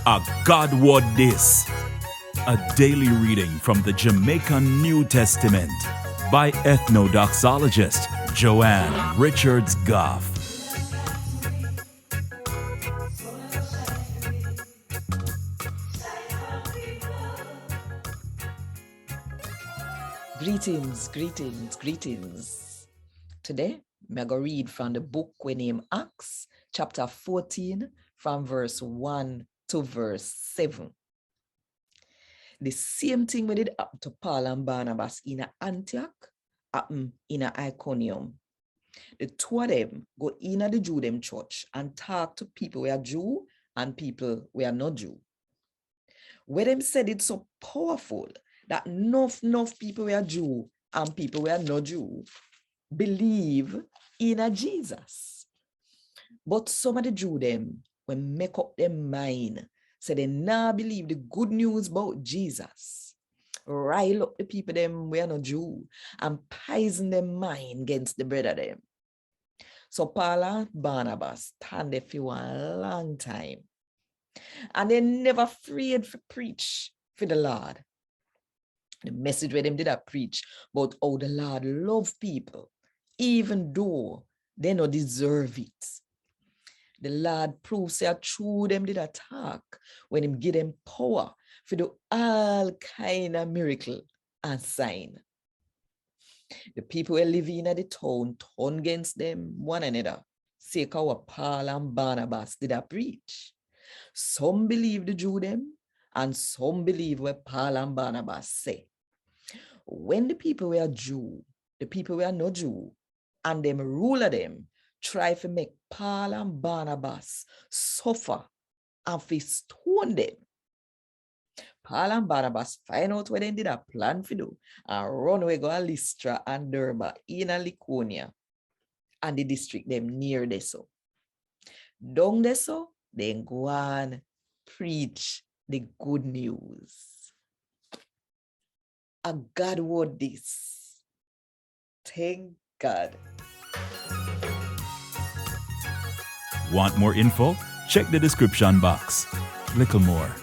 A God WOD this. A daily reading from the Jamaican New Testament by Ethnodoxologist Richards Goffe. Greetings. Today, I'm going to read from the book we name Acts, chapter 14, from verse 1 to verse 7. The same thing we did happen to Paul and Barnabas in Antioch, happen in Iconium. The two of them go in the Jew them church and talk to people who are Jew and people who are not Jew. Where them said it's so powerful that enough people who are Jew and people who are not Jew believe in a Jesus. But some of the Jew them will make up their mind, so they now believe the good news about Jesus. Rile up the people them who are not Jew and poison their mind against the brother them. So Paul and Barnabas stand there for a long time. And they never afraid to preach for the Lord. The message where them did not preach about how the Lord love people, even though they don't deserve it. The Lord proves that through them did attack when him give them power for do all kind of miracle and sign. The people who live in the town turn against them one another, say how Paul and Barnabas did a preach. Some believe the Jew them, and some believe what Paul and Barnabas say. When the people were Jew, the people were not Jew, and them ruler them try to make Paul and Barnabas suffer and to stone them. Paul and Barnabas find out what they did a plan to do and run away go to Lystra and Derbe in Lycaonia and the district them near there so. Down there so, then go and preach the good news. A God WOD this. Thank God. Want more info? Check the description box. Little more.